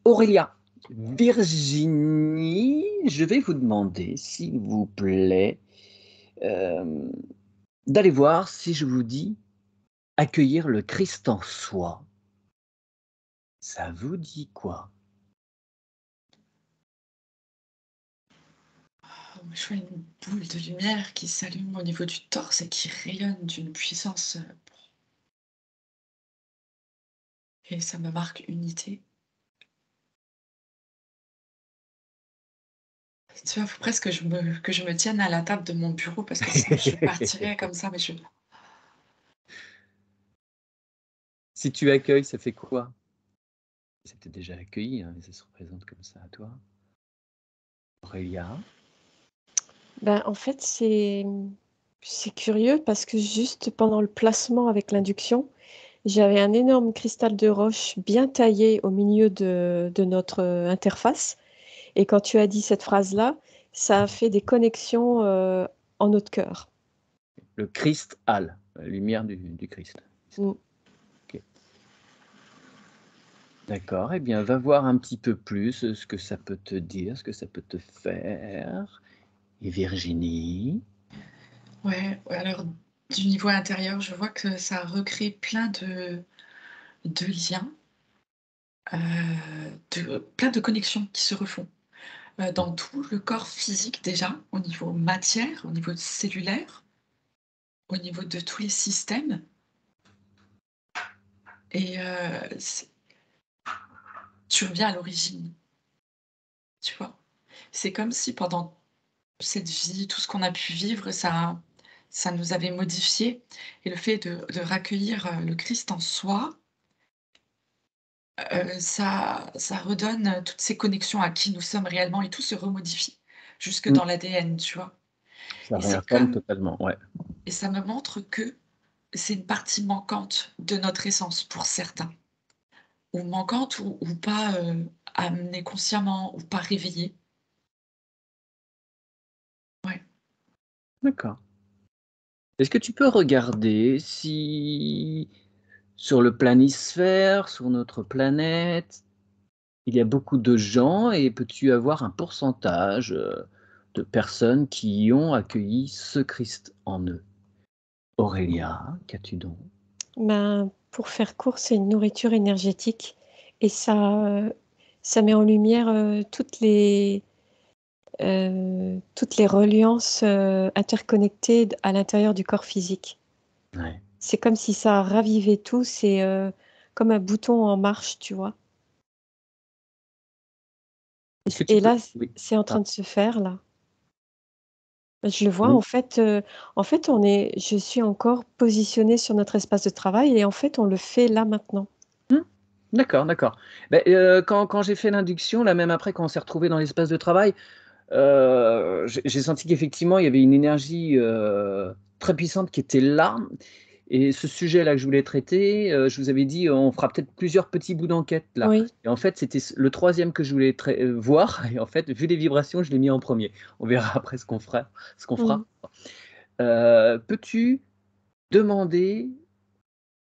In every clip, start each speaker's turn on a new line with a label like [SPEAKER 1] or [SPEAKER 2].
[SPEAKER 1] Aurélia, Virginie, je vais vous demander, s'il vous plaît, euh, d'aller voir si je vous dis accueillir le Christ en soi. Ça vous dit quoi?
[SPEAKER 2] Je vois une boule de lumière qui s'allume au niveau du torse et qui rayonne d'une puissance, et ça me marque unité. Tu vois, faut presque que je me tienne à la table de mon bureau parce que sinon je partirais comme ça, mais je
[SPEAKER 1] Si tu accueilles, ça fait quoi? C'était déjà accueilli, hein, mais ça se représente comme ça à toi. Aurélia?
[SPEAKER 3] Ben, en fait, c'est curieux parce que juste pendant le placement avec l'induction, j'avais un énorme cristal de roche bien taillé au milieu de notre interface. Et quand tu as dit cette phrase-là, ça a fait des connexions en notre cœur.
[SPEAKER 1] Le Christ Al, la lumière du Christ.
[SPEAKER 3] Mm.
[SPEAKER 1] Ok. D'accord, eh bien, va voir un petit peu plus ce que ça peut te dire, ce que ça peut te faire. Et Virginie?
[SPEAKER 2] ouais, ouais, alors du niveau intérieur, je vois que ça recrée plein de liens, plein de connexions qui se refont, dans tout le corps physique déjà, au niveau matière, au niveau cellulaire, au niveau de tous les systèmes et c'est tu reviens à l'origine, tu vois? C'est comme si pendant cette vie, tout ce qu'on a pu vivre, ça nous avait modifiés et le fait de raccueillir, le Christ en soi, ça redonne, toutes ces connexions à qui nous sommes réellement et tout se remodifie, jusque
[SPEAKER 1] Mmh.
[SPEAKER 2] dans l'ADN, tu vois?
[SPEAKER 1] Ça
[SPEAKER 2] Et c'est
[SPEAKER 1] réinforme
[SPEAKER 2] comme
[SPEAKER 1] totalement, ouais.
[SPEAKER 2] et ça me montre que c'est une partie manquante de notre essence pour certains, ou manquante ou pas, amenée consciemment ou pas réveillée. Ouais.
[SPEAKER 1] D'accord. Est-ce que tu peux regarder si sur le planisphère, sur notre planète, il y a beaucoup de gens et peux-tu avoir un pourcentage, de personnes qui ont accueilli ce Christ en eux? Aurélia, qu'as-tu donc?
[SPEAKER 3] Ben, pour faire court, c'est une nourriture énergétique et ça met en lumière toutes les reliances interconnectées à l'intérieur du corps physique.
[SPEAKER 1] Ouais.
[SPEAKER 3] C'est comme si ça ravivait tout, c'est comme un bouton en marche, tu vois.
[SPEAKER 1] Est-ce que tu
[SPEAKER 3] Et
[SPEAKER 1] peux
[SPEAKER 3] là,
[SPEAKER 1] oui,
[SPEAKER 3] c'est en train
[SPEAKER 1] pardon.
[SPEAKER 3] de se faire, là. Je le vois,
[SPEAKER 1] Oui.
[SPEAKER 3] en fait, je suis encore positionnée sur notre espace de travail et en fait, on le fait là maintenant.
[SPEAKER 1] Mmh. D'accord, d'accord. Beh, quand j'ai fait l'induction, là, même après, quand on s'est retrouvés dans l'espace de travail, j'ai senti qu'effectivement, il y avait une énergie, très puissante qui était là et ce sujet-là que je voulais traiter, je vous avais dit, on fera peut-être plusieurs petits bouts d'enquête là
[SPEAKER 3] Oui.
[SPEAKER 1] et en fait, c'était le troisième que je voulais voir et en fait, vu les vibrations, je l'ai mis en premier. On verra après ce qu'on
[SPEAKER 3] Mm.
[SPEAKER 1] fera. Peux-tu demander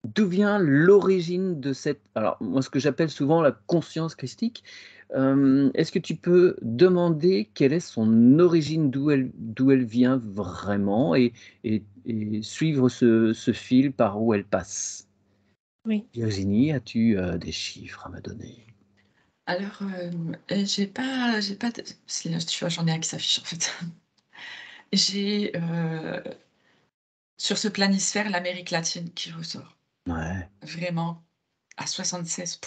[SPEAKER 1] d'où vient l'origine de cette alors moi, ce que j'appelle souvent la conscience christique, est-ce que tu peux demander quelle est son origine, d'où elle vient vraiment et suivre ce fil par où elle passe?
[SPEAKER 3] Oui.
[SPEAKER 1] Virginie, as-tu, des chiffres à me donner?
[SPEAKER 2] Alors, j'ai pas de si là, tu vois, j'en ai un qui s'affiche, en fait. J'ai, sur ce planisphère, l'Amérique latine qui ressort,
[SPEAKER 1] Ouais,
[SPEAKER 2] vraiment à 76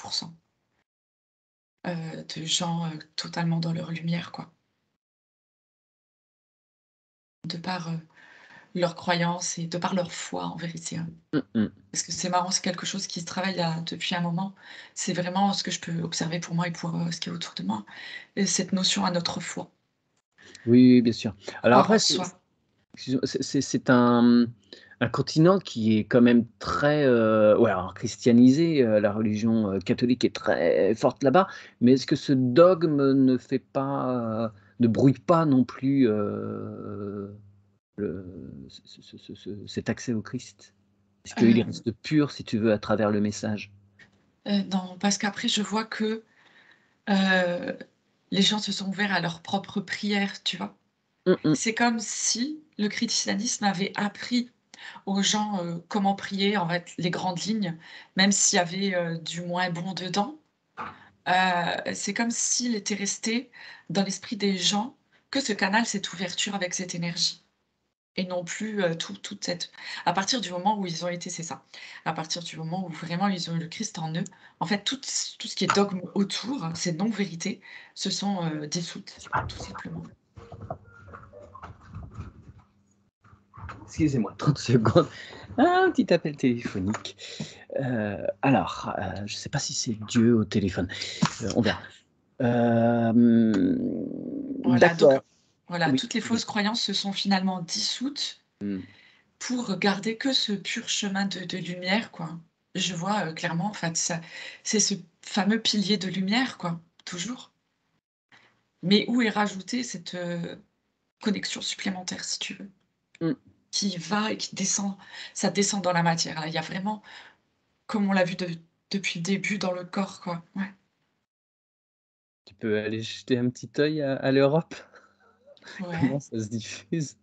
[SPEAKER 2] de gens, totalement dans leur lumière, quoi. De par, leurs croyances et de par leur foi, en vérité, hein.
[SPEAKER 1] mmh mh.
[SPEAKER 2] Parce que c'est marrant, c'est quelque chose qui se travaille là depuis un moment. C'est vraiment ce que je peux observer pour moi et pour, ce qui est autour de moi et cette notion à notre foi,
[SPEAKER 1] Oui, oui, bien sûr. Alors
[SPEAKER 2] croire en
[SPEAKER 1] après,
[SPEAKER 2] soi.
[SPEAKER 1] c'est un continent qui est quand même très, ouais, alors christianisé, la religion, catholique est très forte là-bas, mais est-ce que ce dogme ne brouille pas non plus, le cet accès au Christ? Est-ce qu'il
[SPEAKER 2] Heu,
[SPEAKER 1] reste pur, si tu veux, à travers le message?
[SPEAKER 2] non, parce qu'après je vois que, les gens se sont ouverts à leur propre prière, tu vois? C'est comme si le christianisme avait appris aux gens, comment prier, en fait, les grandes lignes, même s'il y avait, du moins bon dedans. C'est comme s'il était resté dans l'esprit des gens que ce canal, cette ouverture avec cette énergie et non plus, toute cette à partir du moment où ils ont été c'est ça, à partir du moment où vraiment ils ont eu le Christ en eux, en fait, tout ce qui est dogme autour, ces non-vérités, se sont, dissoutes, tout simplement.
[SPEAKER 1] Excusez-moi, 30 secondes. Un petit appel téléphonique. Alors, je ne sais pas si c'est Dieu au téléphone. On verra.
[SPEAKER 2] Voilà, donc
[SPEAKER 1] D'accord.
[SPEAKER 2] voilà,
[SPEAKER 1] Oui.
[SPEAKER 2] toutes les fausses croyances se sont finalement dissoutes pour garder que ce pur chemin de lumière, quoi. Je vois, clairement, en fait, ça c'est ce fameux pilier de lumière, quoi, toujours. Mais où est rajoutée cette, connexion supplémentaire, si tu veux,
[SPEAKER 1] Mm.
[SPEAKER 2] qui va et qui descend ça descend dans la matière, là. Il y a vraiment, comme on l'a vu depuis le début, dans le corps, quoi. Ouais.
[SPEAKER 1] Tu peux aller jeter un petit œil à l'Europe? Comment
[SPEAKER 2] Ouais.
[SPEAKER 1] ça se diffuse?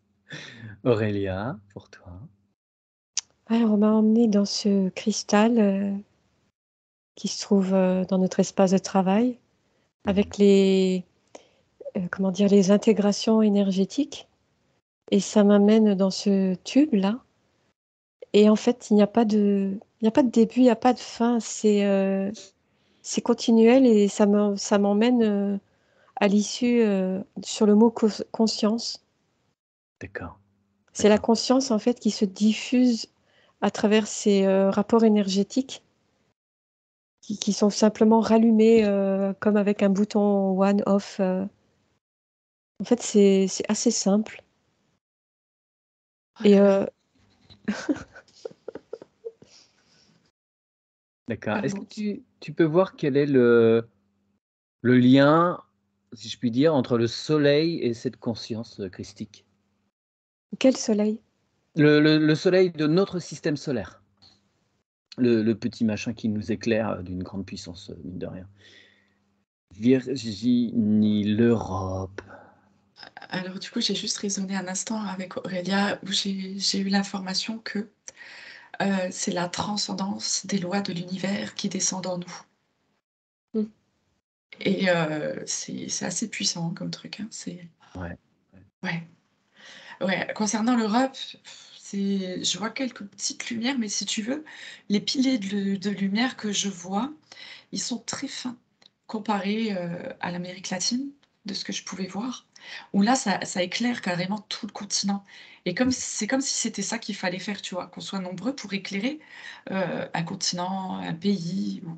[SPEAKER 1] Aurélia, pour toi?
[SPEAKER 3] Alors, on m'a emmenée dans ce cristal qui se trouve dans notre espace de travail, avec les, comment dire, les intégrations énergétiques. Et ça m'amène dans ce tube-là. Et en fait, il n'y a pas de début, il n'y a pas de fin. C'est continuel et ça m'emmène à l'issue sur le mot conscience.
[SPEAKER 1] D'accord,
[SPEAKER 3] C'est la
[SPEAKER 1] d'accord.
[SPEAKER 3] conscience en fait qui se diffuse à travers ces rapports énergétiques qui sont simplement rallumés comme avec un bouton on/off. En fait, c'est assez simple.
[SPEAKER 2] Oh
[SPEAKER 3] Et
[SPEAKER 2] là là.
[SPEAKER 1] D'accord. Est-ce que
[SPEAKER 2] Pardon.
[SPEAKER 1] tu peux voir quel est le lien, si je puis dire, entre le soleil et cette conscience, christique?
[SPEAKER 3] quel soleil!
[SPEAKER 1] Le soleil de notre système solaire. Le petit machin qui nous éclaire, d'une grande puissance, mine de rien. Virginie, l'Europe.
[SPEAKER 2] Alors du coup, j'ai juste raisonné un instant avec Aurélia où j'ai eu l'information que, c'est la transcendance des lois de l'univers qui descend en nous
[SPEAKER 3] Mmh.
[SPEAKER 2] et c'est assez puissant comme truc, hein. C'est
[SPEAKER 1] Ouais.
[SPEAKER 2] ouais, ouais. Concernant l'Europe, c'est je vois quelques petites lumières, mais si tu veux, les piliers de lumière que je vois, ils sont très fins comparés, à l'Amérique latine, de ce que je pouvais voir, où là, ça éclaire carrément tout le continent et c'est comme si c'était ça qu'il fallait faire, tu vois? Qu'on soit nombreux pour éclairer, un continent, un pays ou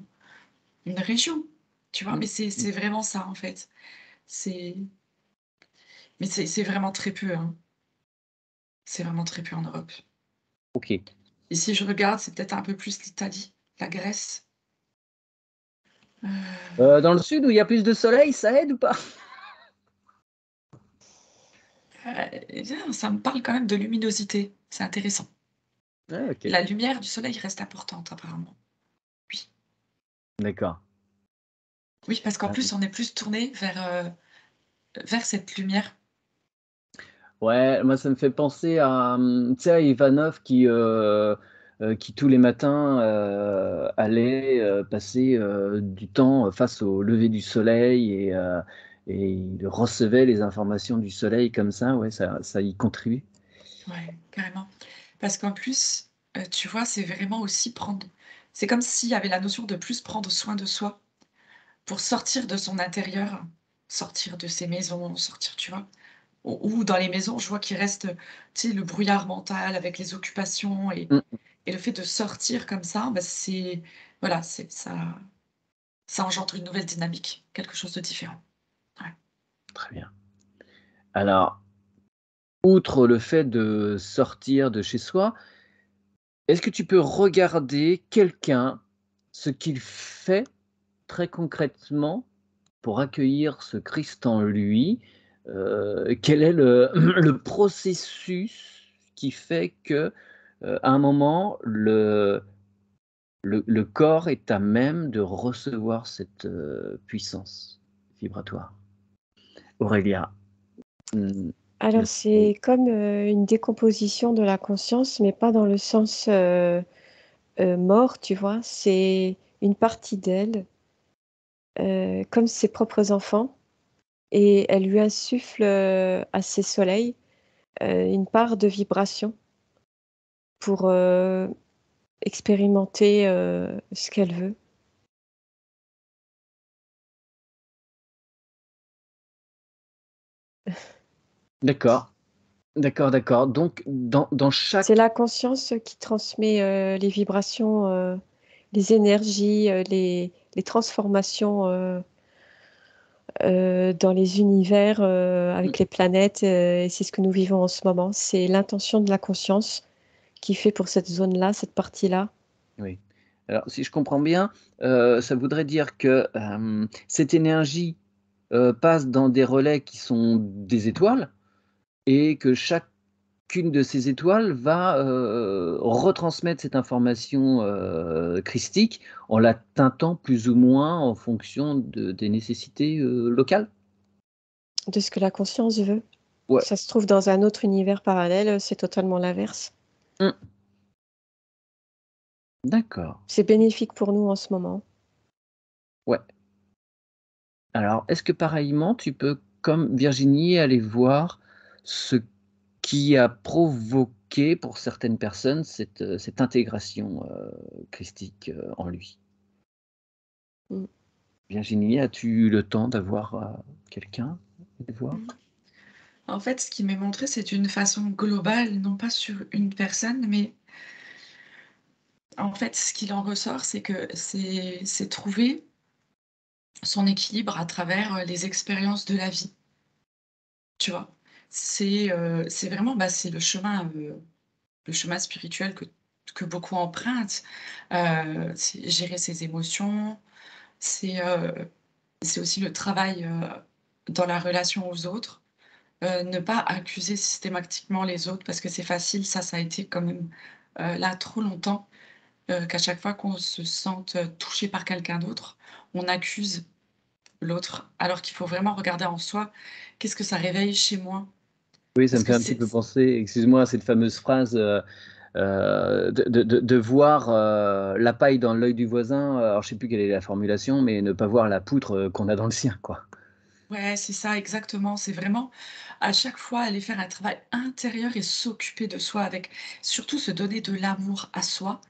[SPEAKER 2] une région, tu vois?
[SPEAKER 1] Mmh,
[SPEAKER 2] Mais c'est vraiment ça, en fait. C'est mais c'est vraiment très peu, hein. C'est vraiment très peu en Europe.
[SPEAKER 1] OK.
[SPEAKER 2] Et si je regarde, c'est peut-être un peu plus l'Italie, la Grèce, heu
[SPEAKER 1] Dans le sud où il y a plus de soleil, ça aide ou pas?
[SPEAKER 2] ça me parle quand même de luminosité, c'est intéressant.
[SPEAKER 1] Ah OK,
[SPEAKER 2] La lumière du soleil reste importante apparemment. Oui.
[SPEAKER 1] d'accord.
[SPEAKER 2] Oui, parce qu'en
[SPEAKER 1] Ah oui.
[SPEAKER 2] plus, on est plus tourné vers cette lumière.
[SPEAKER 1] Ouais, moi ça me fait penser à, tu sais, à Ivanov qui tous les matins, allait, passer, du temps face au lever du soleil et il recevait les informations du soleil comme ça, ouais, ça y contribue.
[SPEAKER 2] Ouais, carrément. Parce qu'en plus, tu vois, c'est vraiment aussi prendre c'est comme s'il y avait la notion de plus prendre soin de soi pour sortir de son intérieur, sortir de ses maisons, sortir, tu vois? Ou dans les maisons, je vois qu'il reste, tu sais, le brouillard mental avec les occupations
[SPEAKER 1] Mmh,
[SPEAKER 2] et le fait de sortir comme ça, bah, c'est voilà, c'est ça engendre une nouvelle dynamique, quelque chose de différent. Ouais.
[SPEAKER 1] très bien. Alors, outre le fait de sortir de chez soi, est-ce que tu peux regarder quelqu'un, ce qu'il fait très concrètement pour accueillir ce Christ en lui? Quel est le le processus qui fait que, à un moment, le corps est à même de recevoir cette puissance vibratoire. Aurélia,
[SPEAKER 3] Alors,
[SPEAKER 1] oui,
[SPEAKER 3] c'est comme une décomposition de la conscience, mais pas dans le sens mort, tu vois. C'est une partie d'elle, comme ses propres enfants, et elle lui insuffle à ses soleils une part de vibration pour expérimenter ce qu'elle veut.
[SPEAKER 1] d'accord, d'accord, d'accord. Donc, dans
[SPEAKER 3] C'est
[SPEAKER 1] chaque...
[SPEAKER 3] la conscience qui transmet les vibrations, les énergies, les transformations dans les univers avec les planètes, et c'est ce que nous vivons en ce moment. C'est l'intention de la conscience qui fait pour cette zone-là, cette partie-là.
[SPEAKER 1] Oui. Alors, si je comprends bien, ça voudrait dire que cette énergie passe dans des relais qui sont des étoiles et que chacune de ces étoiles va retransmettre cette information christique en la teintant plus ou moins en fonction des nécessités locales.
[SPEAKER 3] De ce que la conscience veut.
[SPEAKER 1] Ouais.
[SPEAKER 3] Ça se trouve dans un autre univers parallèle, c'est totalement l'inverse.
[SPEAKER 1] Mmh. D'accord.
[SPEAKER 3] C'est bénéfique pour nous en ce moment.
[SPEAKER 1] Ouais. Alors, est-ce que pareillement, tu peux, comme Virginie, aller voir ce qui a provoqué pour certaines personnes cette intégration christique en lui?
[SPEAKER 3] Mm.
[SPEAKER 1] Virginie, as-tu eu le temps d'avoir quelqu'un et de voir?
[SPEAKER 2] Mmh. En fait, ce qui m'est montré, c'est d'une façon globale, non pas sur une personne, mais en fait, ce qu'il en ressort, c'est que c'est trouver son équilibre à travers, les expériences de la vie, tu vois? C'est vraiment, bah, c'est le chemin spirituel que beaucoup empruntent. C'est gérer ses émotions, c'est, c'est aussi le travail, dans la relation aux autres. Ne pas accuser systématiquement les autres parce que c'est facile, ça a été quand même, là trop longtemps, qu'à chaque fois qu'on se sente, touché par quelqu'un d'autre, on accuse l'autre, alors qu'il faut vraiment regarder en soi, qu'est-ce que ça réveille chez moi?
[SPEAKER 1] Oui, ça
[SPEAKER 2] Parce
[SPEAKER 1] me
[SPEAKER 2] que
[SPEAKER 1] fait un petit
[SPEAKER 2] c'est
[SPEAKER 1] peu penser, excuse-moi, à cette fameuse phrase, de voir, la paille dans l'œil du voisin, alors je sais plus quelle est la formulation, mais ne pas voir la poutre, qu'on a dans le sien, quoi.
[SPEAKER 2] ouais, c'est ça exactement, c'est vraiment à chaque fois aller faire un travail intérieur et s'occuper de soi avec surtout se donner de l'amour à soi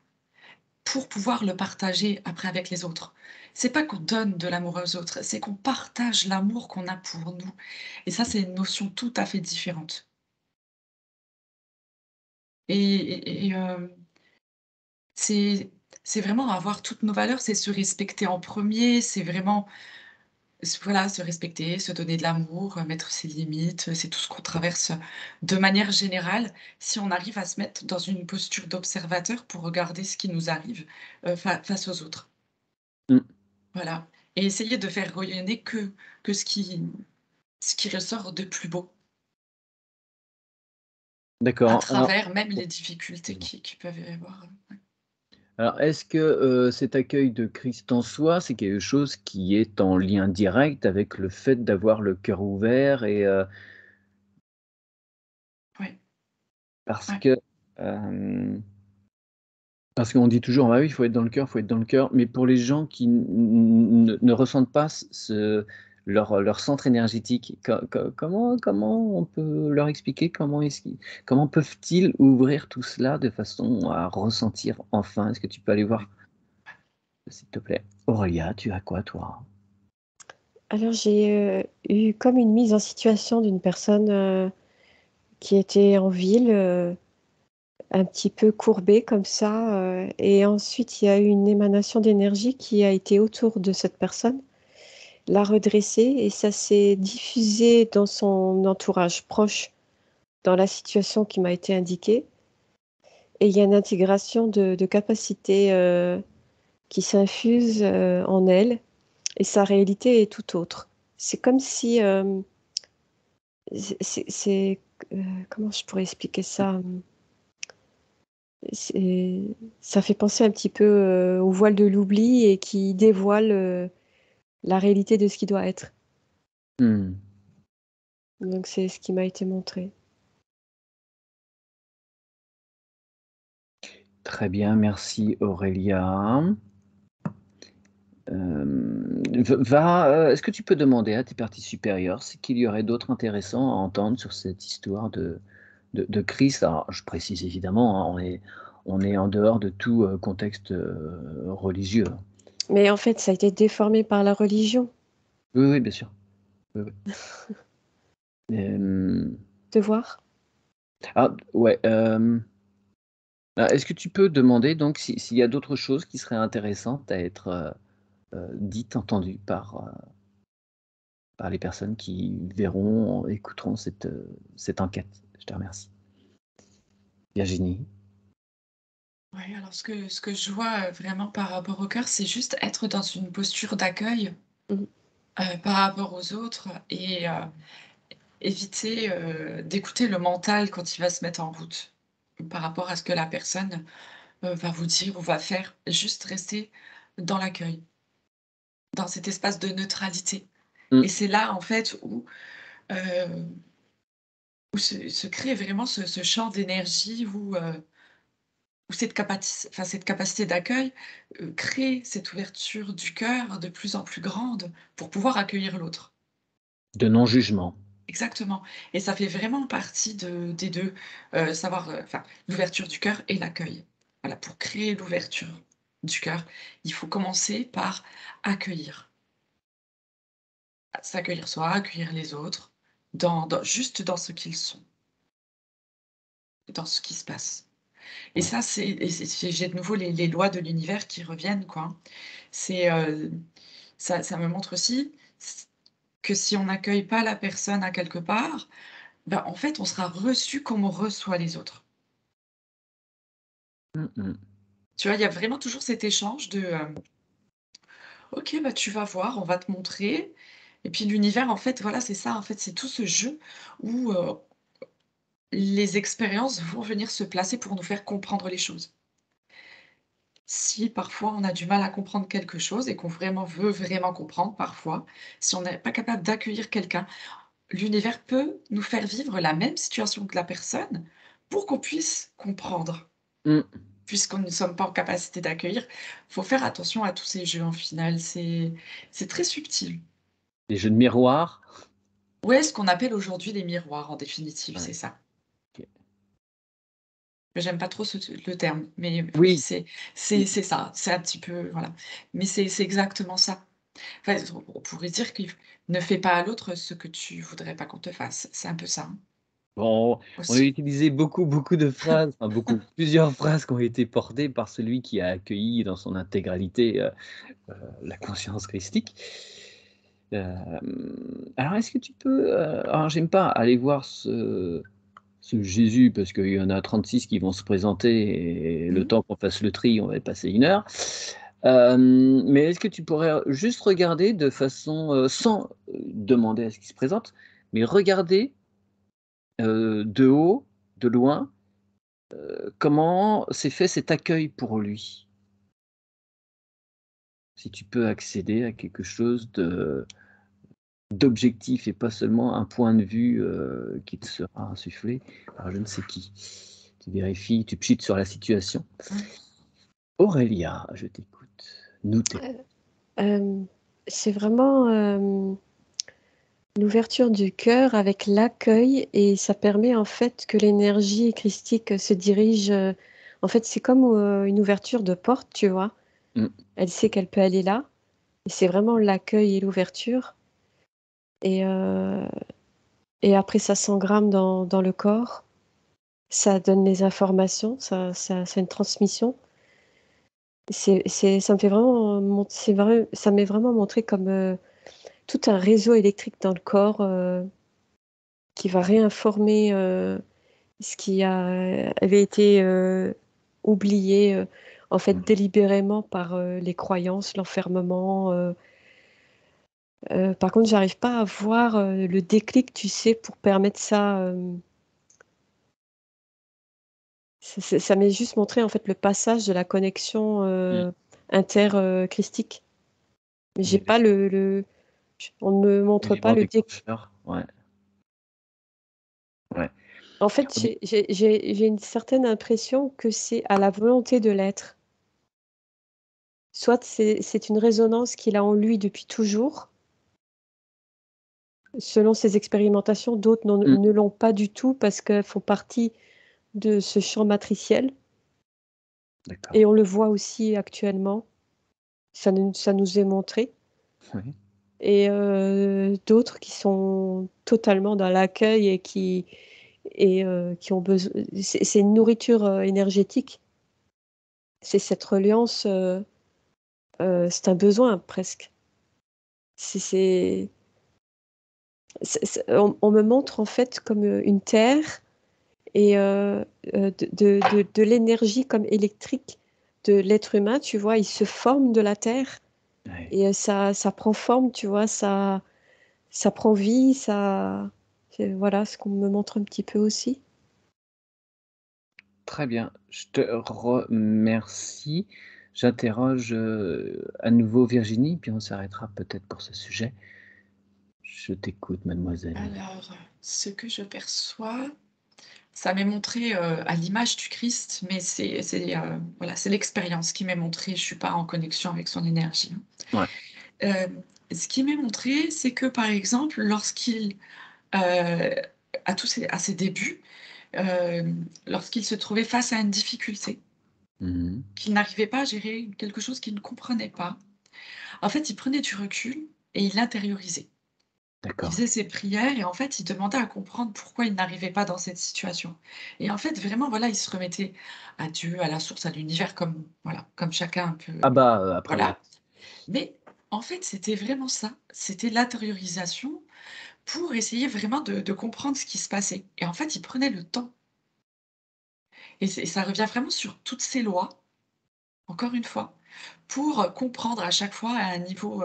[SPEAKER 2] pour pouvoir le partager après avec les autres. C'est pas qu'on donne de l'amour aux autres, c'est qu'on partage l'amour qu'on a pour nous et ça, c'est une notion tout à fait différente et c'est c'est vraiment avoir toutes nos valeurs, c'est se respecter en premier, c'est vraiment voilà, se respecter, se donner de l'amour, mettre ses limites, c'est tout ce qu'on traverse de manière générale. Si on arrive à se mettre dans une posture d'observateur pour regarder ce qui nous arrive, face aux autres.
[SPEAKER 1] Mmh.
[SPEAKER 2] Voilà et essayer de faire rayonner que ce qui ressort de plus beau, à
[SPEAKER 1] D'accord. Alors,
[SPEAKER 2] travers même
[SPEAKER 1] bon,
[SPEAKER 2] les difficultés
[SPEAKER 1] excuse-moi.
[SPEAKER 2] qui peuvent y avoir, ouais.
[SPEAKER 1] Alors, est-ce que, cet accueil de Christ en soi, c'est quelque chose qui est en lien direct avec le fait d'avoir le cœur ouvert et
[SPEAKER 2] Ouais,
[SPEAKER 1] parce
[SPEAKER 2] ouais.
[SPEAKER 1] que, hem, parce qu'on dit toujours: «Ah oui, il faut être dans le cœur, il faut être dans le cœur», mais pour les gens qui ne ressentent pas leur centre énergétique, comment on peut leur expliquer comment peuvent-ils ouvrir tout cela de façon à ressentir enfin? Est-ce que tu peux aller voir, s'il te plaît? Aurélia, tu as quoi toi?
[SPEAKER 3] Alors j'ai eu comme une mise en situation d'une personne qui était en ville, un petit peu courbée comme ça, et ensuite il y a eu une émanation d'énergie qui a été autour de cette personne, l'a redressée et ça s'est diffusé dans son entourage proche, dans la situation qui m'a été indiquée et il y a une intégration de capacités, qui s'infusent, en elle et sa réalité est tout autre. C'est comme si, c'est comment je pourrais expliquer ça? Ça fait penser un petit peu au voile de l'oubli et qui dévoile la réalité de ce qui doit être.
[SPEAKER 1] Hmm.
[SPEAKER 3] Donc c'est ce qui m'a été montré.
[SPEAKER 1] Très bien, merci Aurélia. Est-ce que tu peux demander à tes parties supérieures ce qu'il y aurait d'autre intéressant à entendre sur cette histoire de Christ? Alors, je précise évidemment, hein, on est en dehors de tout contexte religieux.
[SPEAKER 3] Mais en fait, ça a été déformé par la religion,
[SPEAKER 1] Oui, oui, bien sûr. Oui, oui.
[SPEAKER 3] de voir.
[SPEAKER 1] Ouais. Est-ce que tu peux demander donc s'il y a d'autres choses qui seraient intéressantes à être dites, entendues par les personnes qui verront, écouteront cette enquête? Je te remercie. Virginie?
[SPEAKER 2] Ouais, alors ce que je vois, vraiment par rapport au cœur, c'est juste être dans une posture d'accueil,
[SPEAKER 3] Mhm.
[SPEAKER 2] par rapport aux autres et éviter, d'écouter le mental quand il va se mettre en route, par rapport à ce que la personne, va vous dire ou va faire. Juste rester dans l'accueil, dans cet espace de neutralité
[SPEAKER 1] Mmh.
[SPEAKER 2] et c'est là, en fait, heu, où se crée vraiment ce champ d'énergie où cette capacité d'accueil, crée cette ouverture du cœur de plus en plus grande pour pouvoir accueillir l'autre.
[SPEAKER 1] De non-jugement.
[SPEAKER 2] Exactement et ça fait vraiment partie des 2, savoir, enfin, l'ouverture du cœur et l'accueil. Voilà, pour créer l'ouverture du cœur, il faut commencer par accueillir. S'accueillir soi, accueillir les autres, juste dans ce qu'ils sont, dans ce qui se passe. Et
[SPEAKER 1] Ouais.
[SPEAKER 2] ça, j'ai de nouveau les lois de l'univers qui reviennent, quoi, hein. C'est, ça me montre aussi que si on n'accueille pas la personne à quelque part, ben, en fait, on sera reçu comme on reçoit les autres.
[SPEAKER 1] Mmh mh.
[SPEAKER 2] Tu vois, il y a vraiment toujours cet échange de, «OK, bah, tu vas voir, on va te montrer» et puis l'univers, en fait, voilà, c'est ça, en fait, c'est tout ce jeu où, les expériences vont venir se placer pour nous faire comprendre les choses. Si parfois on a du mal à comprendre quelque chose et qu'on veut vraiment comprendre parfois, si on n'est pas capable d'accueillir quelqu'un, l'univers peut nous faire vivre la même situation que la personne pour qu'on puisse comprendre.
[SPEAKER 1] Mmh.
[SPEAKER 2] Puisqu'on ne sommes pas en capacité d'accueillir, faut faire attention à tous ces jeux en final, c'est très subtil.
[SPEAKER 1] Les jeux de miroir?
[SPEAKER 2] Ouais, ce qu'on appelle aujourd'hui les miroirs en définitive, c'est
[SPEAKER 1] Ouais,
[SPEAKER 2] ça.
[SPEAKER 1] OK.
[SPEAKER 2] J'aime pas trop le terme, mais oui,
[SPEAKER 1] Oui,
[SPEAKER 2] c'est
[SPEAKER 1] oui,
[SPEAKER 2] c'est ça, c'est un petit peu voilà. Mais c'est exactement ça. Enfin, on pourrait dire qu'il ne fais pas à l'autre ce que tu voudrais pas qu'on te fasse. C'est un peu ça, hein,
[SPEAKER 1] bon, on a
[SPEAKER 2] aussi.
[SPEAKER 1] utilisé beaucoup de phrases, enfin beaucoup, plusieurs phrases qui ont été portées par celui qui a accueilli dans son intégralité, la conscience christique. Alors est-ce que tu peux, alors j'aime pas aller voir ce Jésus parce qu'il y en a 36 qui vont se présenter et le
[SPEAKER 2] Mmh.
[SPEAKER 1] temps qu'on fasse le tri, on va y passer 1 heure. Mais est-ce que tu pourrais juste regarder de façon, sans, demander à ce qu'il se présente, mais regarder, de haut, de loin, comment s'est fait cet accueil pour lui? Si tu peux accéder à quelque chose d'objectif et pas seulement un point de vue, qui te sera insufflé par je ne sais qui. Tu vérifies, tu pchites sur la situation.
[SPEAKER 2] Ouais.
[SPEAKER 1] Aurélia, je t'écoute. Nous t'écoutons.
[SPEAKER 3] Hem, c'est vraiment, l'ouverture du cœur avec l'accueil et ça permet en fait que l'énergie christique se dirige, en fait, c'est comme, une ouverture de porte, tu vois?
[SPEAKER 1] Mmh.
[SPEAKER 3] Elle sait qu'elle peut aller là et c'est vraiment l'accueil et l'ouverture et heu et après ça s'engramme dans le corps. Ça donne les informations, ça c'est une transmission. Ça me fait vraiment ça m'est vraiment montré comme, tout un réseau électrique dans le corps, qui va réinformer, ce qui avait été, oublié, en fait,
[SPEAKER 1] Mmh.
[SPEAKER 3] délibérément par, les croyances, l'enfermement, par contre, j'arrive pas à voir, le déclic, tu sais, pour permettre ça, Ça m'est juste montré en fait le passage de la connexion interchristique. Mais j'ai pas on ne me montre pas
[SPEAKER 1] L'élément
[SPEAKER 3] le
[SPEAKER 1] déclencheur. Ouais. Ouais.
[SPEAKER 3] En fait, j'ai une certaine impression que c'est à la volonté de l'être. Soit c'est une résonance qu'il a en lui depuis toujours, selon ses expérimentations, d'autres ne l'ont pas du tout parce qu'elles font partie de ce champ matriciel.
[SPEAKER 1] D'accord.
[SPEAKER 3] Et on le voit aussi actuellement, ça nous est montré.
[SPEAKER 1] Oui.
[SPEAKER 3] Et d'autres qui sont totalement dans l'accueil et qui ont besoin. C'est une nourriture énergétique. C'est cette reliance, c'est un besoin presque. On me montre en fait comme une terre et de l'énergie comme électrique de l'être humain, tu vois, il se forme de la terre
[SPEAKER 1] Ouais.
[SPEAKER 3] et ça prend forme, tu vois, ça prend vie, voilà ce qu'on me montre un petit peu aussi.
[SPEAKER 1] Très bien, je te remercie. J'interroge, à nouveau Virginie, puis on s'arrêtera peut-être pour ce sujet. Je t'écoute, mademoiselle.
[SPEAKER 2] Alors, ce que je perçois, ça m'est montré, à l'image du Christ, mais voilà, c'est l'expérience qui m'est montrée. Je suis pas en connexion avec son énergie, hein.
[SPEAKER 1] Ouais.
[SPEAKER 2] Ce qui m'est montré, c'est que, par exemple, lorsqu'il, à ses débuts, lorsqu'il se trouvait face à une difficulté,
[SPEAKER 1] Mmh.
[SPEAKER 2] qu'il n'arrivait pas à gérer quelque chose qu'il ne comprenait pas, en fait, il prenait du recul et il l'intériorisait. Il
[SPEAKER 1] D'accord.
[SPEAKER 2] faisait ses prières et en fait, il demandait à comprendre pourquoi il n'arrivait pas dans cette situation et en fait, vraiment, voilà, il se remettait à Dieu, à la source, à l'univers comme voilà, comme chacun
[SPEAKER 1] Ah
[SPEAKER 2] peut
[SPEAKER 1] bah, après oui.
[SPEAKER 2] voilà. Mais en fait, c'était vraiment ça, c'était l'intériorisation pour essayer vraiment de comprendre ce qui se passait et en fait, il prenait le temps et ça revient vraiment sur toutes ces lois, encore une fois, pour, comprendre à chaque fois à un niveau,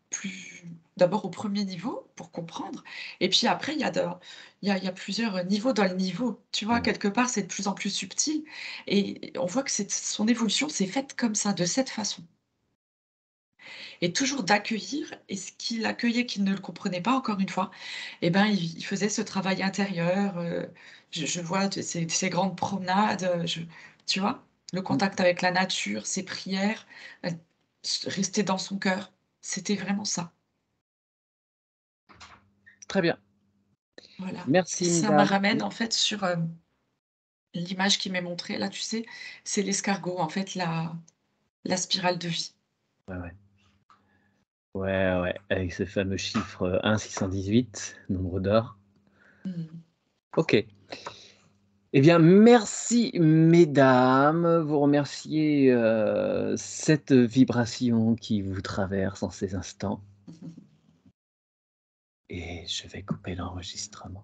[SPEAKER 2] plus d'abord au premier niveau pour comprendre et puis après il y a plusieurs niveaux dans le niveau. Tu vois?
[SPEAKER 1] Ouais.
[SPEAKER 2] Quelque part, c'est de plus en plus subtil et on voit que son évolution s'est faite comme ça, de cette façon et toujours d'accueillir et ce qu'il accueillait, qu'il ne le comprenait pas, encore une fois et ben, il faisait ce travail intérieur, je vois de ces grandes promenades, tu vois? Le
[SPEAKER 1] Mmh.
[SPEAKER 2] contact avec la nature, ses prières, rester dans son cœur, c'était vraiment ça.
[SPEAKER 1] Très bien.
[SPEAKER 2] Voilà et
[SPEAKER 1] Merci
[SPEAKER 2] ça me
[SPEAKER 1] mesdames.
[SPEAKER 2] ramène en fait sur, l'image qui m'est montrée là, tu sais? C'est l'escargot en fait, la spirale de vie.
[SPEAKER 1] Ouais, ouais. Ouais, ouais, avec ce fameux chiffre, 1 618, nombre d'or.
[SPEAKER 2] Mmh.
[SPEAKER 1] OK. Eh bien, merci mesdames. Vous remerciez, cette vibration qui vous traverse en ces instants et je vais couper l'enregistrement.